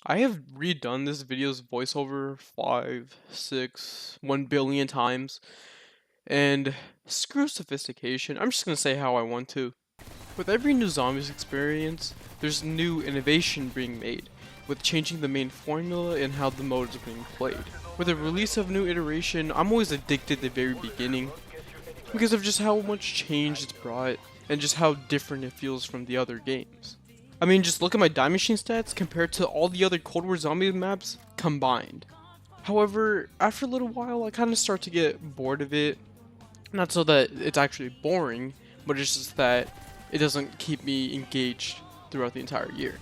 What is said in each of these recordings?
I have redone this video's voiceover 5, 6, 1 billion times, and screw sophistication, I'm just gonna say how I want to. With every new zombies experience, there's new innovation being made, with changing the main formula and how the mode is being played. With the release of new iteration, I'm always addicted at the very beginning, because of just how much change it's brought, and just how different it feels from the other games. I mean, just look at my Die Machine stats compared to all the other Cold War zombie maps combined. However, after a little while, I kind of start to get bored of it. Not so that it's actually boring, but it's just that it doesn't keep me engaged throughout the entire year.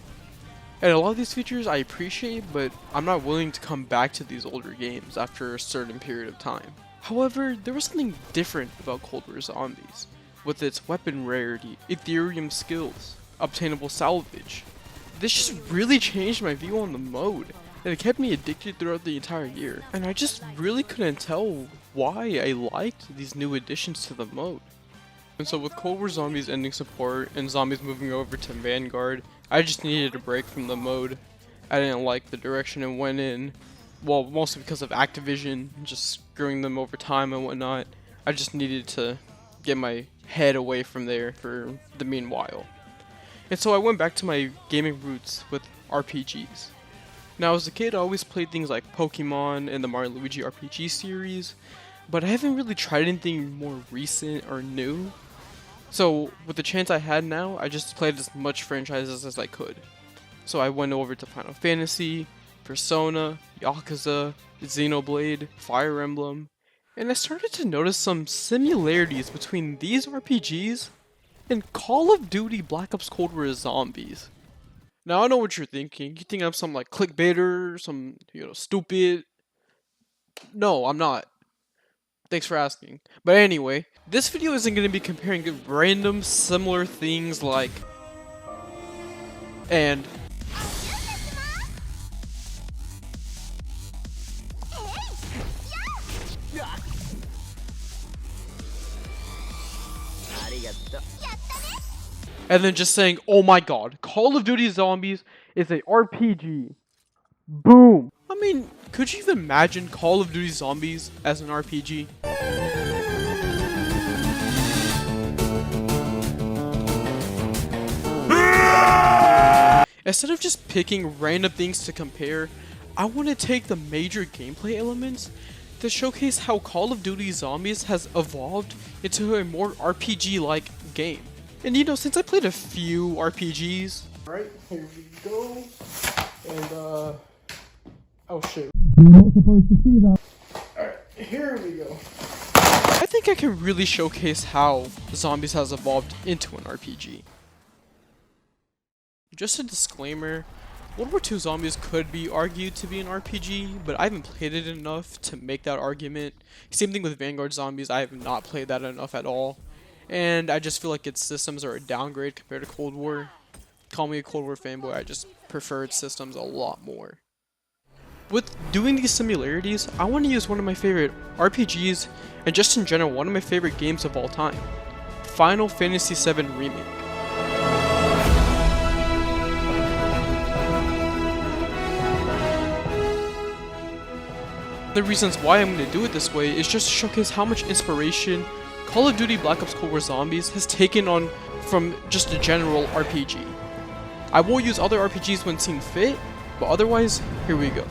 And a lot of these features I appreciate, but I'm not willing to come back to these older games after a certain period of time. However, there was something different about Cold War Zombies, with its weapon rarity, Aetherium skills, obtainable salvage. This just really changed my view on the mode, and it kept me addicted throughout the entire year. And I just really couldn't tell why I liked these new additions to the mode. And so with Cold War Zombies ending support and zombies moving over to Vanguard, I just needed a break from the mode. I didn't like the direction it went in. Well, mostly because of Activision just screwing them over time and whatnot. I just needed to get my head away from there for the meanwhile. And so I went back to my gaming roots with RPGs. Now as a kid I always played things like Pokemon and the Mario & Luigi RPG series, but I haven't really tried anything more recent or new. So with the chance I had now, I just played as much franchises as I could. So I went over to Final Fantasy, Persona, Yakuza, Xenoblade, Fire Emblem, and I started to notice some similarities between these RPGs and Call of Duty Black Ops Cold War Zombies. Now I know what you're thinking. You think I'm some like clickbaiter, some stupid. No, I'm not. Thanks for asking. But anyway, this video isn't going to be comparing random similar things like and then just saying, oh my god, Call of Duty Zombies is a RPG. Boom. I mean, could you even imagine Call of Duty Zombies as an RPG? Instead of just picking random things to compare, I want to take the major gameplay elements to showcase how Call of Duty Zombies has evolved into a more RPG-like game. And since I played a few RPGs... Alright, here we go. And oh shit. You're not supposed to see that. Alright, here we go. I think I can really showcase how Zombies has evolved into an RPG. Just a disclaimer, World War II Zombies could be argued to be an RPG, but I haven't played it enough to make that argument. Same thing with Vanguard Zombies, I have not played that enough at all. And I just feel like its systems are a downgrade compared to Cold War. Call me a Cold War fanboy, I just prefer its systems a lot more. With doing these similarities, I want to use one of my favorite RPGs, and just in general, one of my favorite games of all time. Final Fantasy VII Remake. The reasons why I'm going to do it this way is just to showcase how much inspiration Call of Duty Black Ops Cold War Zombies has taken on from just a general RPG. I will use other RPGs when seen fit, but otherwise, here we go.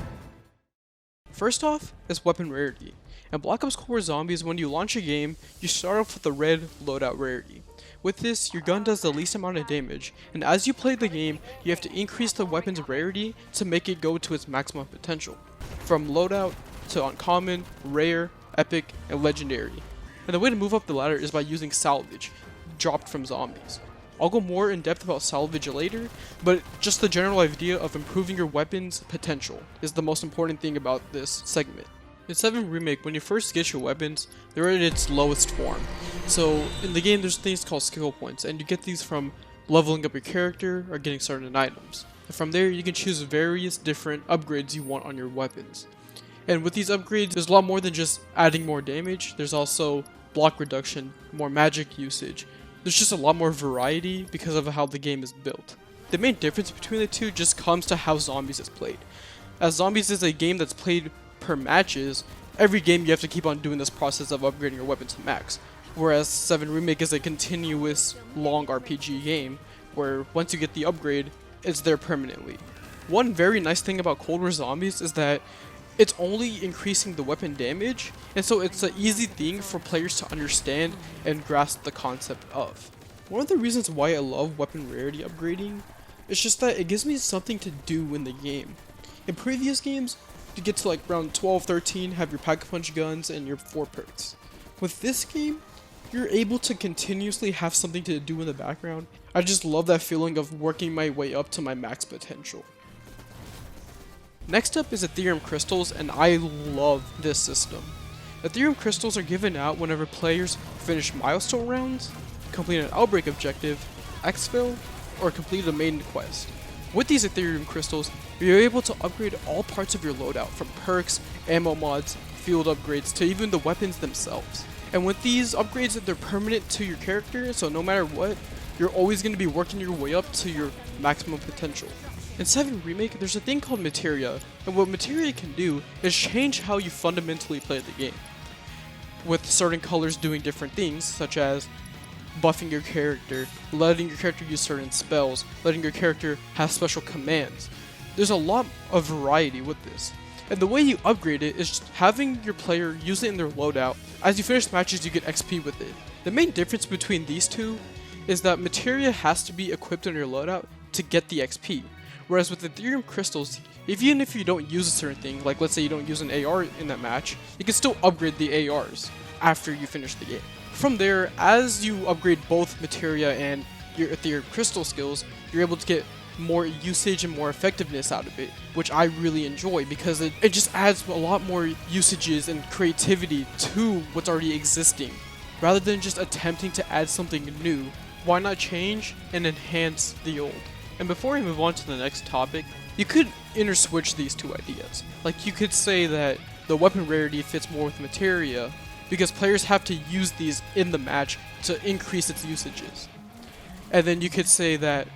First off is weapon rarity. In Black Ops Cold War Zombies, when you launch a game, you start off with the red loadout rarity. With this, your gun does the least amount of damage, and as you play the game, you have to increase the weapon's rarity to make it go to its maximum potential. From loadout to uncommon, rare, epic, and legendary. And the way to move up the ladder is by using salvage, dropped from zombies. I'll go more in depth about salvage later, but just the general idea of improving your weapon's potential is the most important thing about this segment. In 7 Remake, when you first get your weapons, they're at its lowest form. So in the game there's things called skill points, and you get these from leveling up your character or getting certain items. And from there you can choose various different upgrades you want on your weapons. And with these upgrades, there's a lot more than just adding more damage. There's also block reduction, more magic usage. There's just a lot more variety because of how the game is built. The main difference between the two just comes to how Zombies is played. As Zombies is a game that's played per matches, every game you have to keep on doing this process of upgrading your weapon to max. Whereas 7 Remake is a continuous, long RPG game, where once you get the upgrade, it's there permanently. One very nice thing about Cold War Zombies is that it's only increasing the weapon damage, and so it's an easy thing for players to understand and grasp the concept of. One of the reasons why I love weapon rarity upgrading is just that it gives me something to do in the game. In previous games, you get to like round 12, 13, have your pack-a-punch guns and your 4 perks. With this game, you're able to continuously have something to do in the background. I just love that feeling of working my way up to my max potential. Next up is Aetherium Crystals, and I love this system. Aetherium Crystals are given out whenever players finish milestone rounds, complete an outbreak objective, exfil, or complete a main quest. With these Aetherium Crystals, you're able to upgrade all parts of your loadout, from perks, ammo mods, field upgrades, to even the weapons themselves. And with these upgrades, they're permanent to your character, so no matter what, you're always going to be working your way up to your maximum potential. In 7 Remake, there's a thing called Materia, and what Materia can do is change how you fundamentally play the game, with certain colors doing different things, such as buffing your character, letting your character use certain spells, letting your character have special commands. There's a lot of variety with this, and the way you upgrade it is just having your player use it in their loadout. As you finish matches, you get XP with it. The main difference between these two is that Materia has to be equipped in your loadout to get the XP. Whereas with the Aetherium Crystals, even if you don't use a certain thing, like let's say you don't use an AR in that match, you can still upgrade the ARs after you finish the game. From there, as you upgrade both Materia and your Aetherium Crystal skills, you're able to get more usage and more effectiveness out of it, which I really enjoy because it just adds a lot more usages and creativity to what's already existing. Rather than just attempting to add something new, why not change and enhance the old? And before we move on to the next topic, you could interswitch these two ideas. Like, you could say that the weapon rarity fits more with Materia because players have to use these in the match to increase its usages. And then you could say that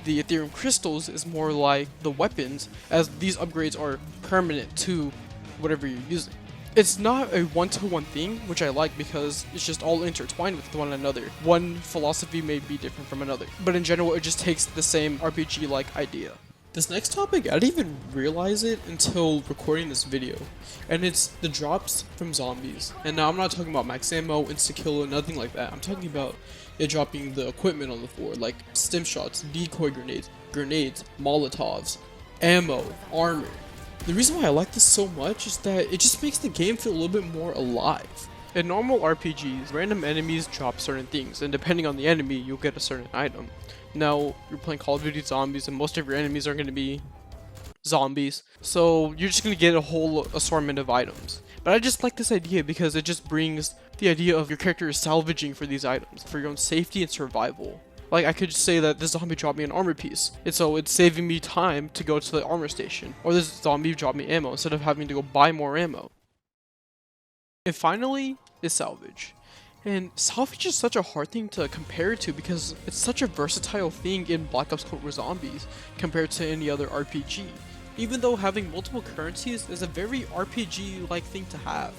the Aetherium Crystals is more like the weapons, as these upgrades are permanent to whatever you're using. It's not a one-to-one thing, which I like because it's just all intertwined with one another. One philosophy may be different from another, but in general it just takes the same RPG-like idea. This next topic, I didn't even realize it until recording this video, and it's the drops from zombies. And now I'm not talking about max ammo, insta-kill, nothing like that. I'm talking about it dropping the equipment on the floor, like stim shots, decoy grenades, molotovs, ammo, armor. The reason why I like this so much is that it just makes the game feel a little bit more alive. In normal RPGs, random enemies drop certain things, and depending on the enemy, you'll get a certain item. Now, you're playing Call of Duty Zombies, and most of your enemies are going to be zombies, so you're just going to get a whole assortment of items. But I just like this idea because it just brings the idea of your character is salvaging for these items, for your own safety and survival. Like, I could just say that this zombie dropped me an armor piece, and so it's saving me time to go to the armor station. Or this zombie dropped me ammo instead of having to go buy more ammo. And finally, is Salvage. And Salvage is such a hard thing to compare it to because it's such a versatile thing in Black Ops Cold War Zombies compared to any other RPG. Even though having multiple currencies is a very RPG-like thing to have.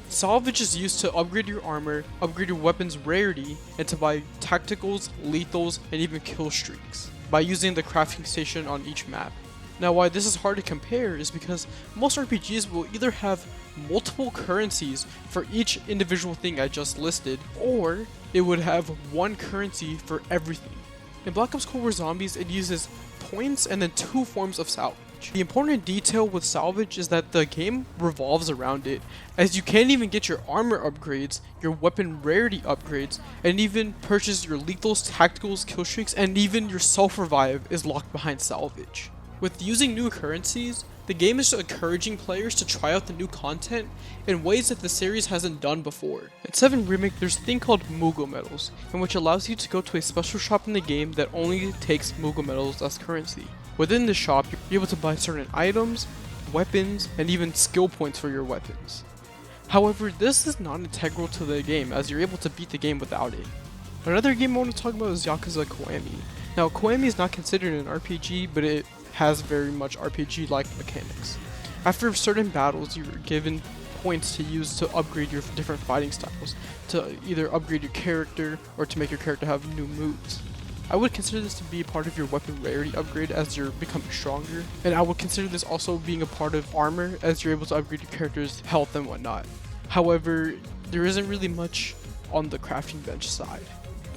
Salvage is used to upgrade your armor, upgrade your weapon's rarity, and to buy tacticals, lethals, and even kill streaks by using the crafting station on each map. Now, why this is hard to compare is because most RPGs will either have multiple currencies for each individual thing I just listed, or it would have one currency for everything. In Black Ops Cold War Zombies, it uses points and then 2 forms of salvage. The important detail with Salvage is that the game revolves around it, as you can't even get your armor upgrades, your weapon rarity upgrades, and even purchase your lethals, tacticals, kill streaks, and even your self-revive is locked behind Salvage. With using new currencies, the game is encouraging players to try out the new content in ways that the series hasn't done before. In 7 Remake, there's a thing called Mugo medals, in which allows you to go to a special shop in the game that only takes Mugo medals as currency. Within the shop, you're able to buy certain items, weapons, and even skill points for your weapons. However, this is not integral to the game, as you're able to beat the game without it. Another game I want to talk about is Yakuza Kiwami. Now, Koami is not considered an RPG, but it has very much RPG-like mechanics. After certain battles, you're given points to use to upgrade your different fighting styles, to either upgrade your character or to make your character have new moves. I would consider this to be a part of your weapon rarity upgrade as you're becoming stronger, and I would consider this also being a part of armor as you're able to upgrade your character's health and whatnot. However, there isn't really much on the crafting bench side.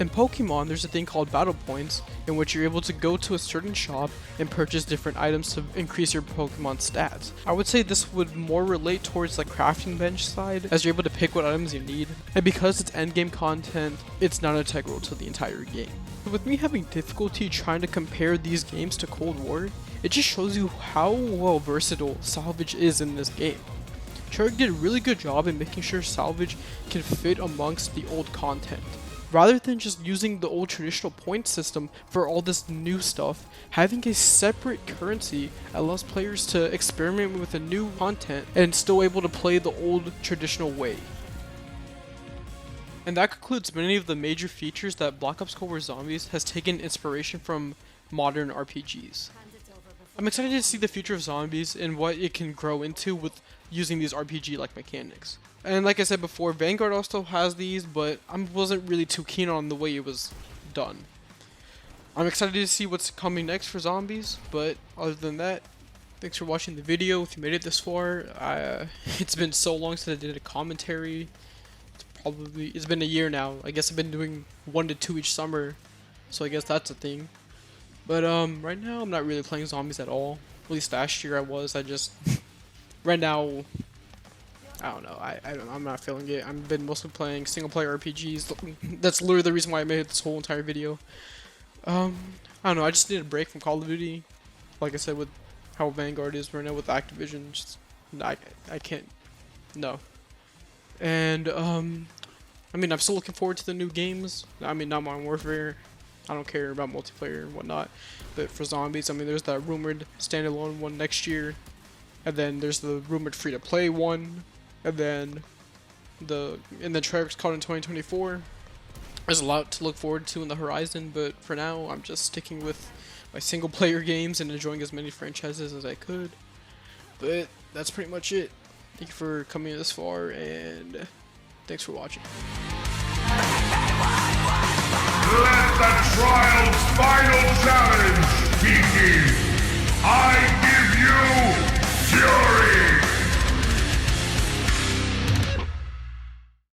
In Pokemon, there's a thing called battle points, in which you're able to go to a certain shop and purchase different items to increase your Pokemon stats. I would say this would more relate towards the crafting bench side, as you're able to pick what items you need, and because it's endgame content, it's not integral to the entire game. With me having difficulty trying to compare these games to Cold War, it just shows you how well versatile Salvage is in this game. Treyarch did a really good job in making sure Salvage can fit amongst the old content. Rather than just using the old traditional point system for all this new stuff, having a separate currency allows players to experiment with the new content and still able to play the old traditional way. And that concludes many of the major features that Black Ops Cold War Zombies has taken inspiration from modern RPGs. I'm excited to see the future of Zombies and what it can grow into with using these RPG-like mechanics. And like I said before, Vanguard also has these, but I wasn't really too keen on the way it was done. I'm excited to see what's coming next for Zombies, but other than that, thanks for watching the video. If you made it this far, it's been so long since I did a commentary. It's been a year now. I guess I've been doing 1 to 2 each summer, so I guess that's a thing. But right now I'm not really playing Zombies at all. At least last year I was. I just right now, I don't know. I'm not feeling it. I've been mostly playing single player RPGs. That's literally the reason why I made this whole entire video. I don't know. I just need a break from Call of Duty. Like I said, with how Vanguard is right now with Activision, just I can't. No. And I mean, I'm still looking forward to the new games. I mean, not Modern Warfare. I don't care about multiplayer and whatnot. But for Zombies, I mean, there's that rumored standalone one next year. And then there's the rumored free-to-play one. And then Treyarch's called in 2024. There's a lot to look forward to in the horizon, but for now, I'm just sticking with my single-player games and enjoying as many franchises as I could. But that's pretty much it. Thank you for coming this far, and thanks for watching. Let the trial's final challenge begin! I give you fury!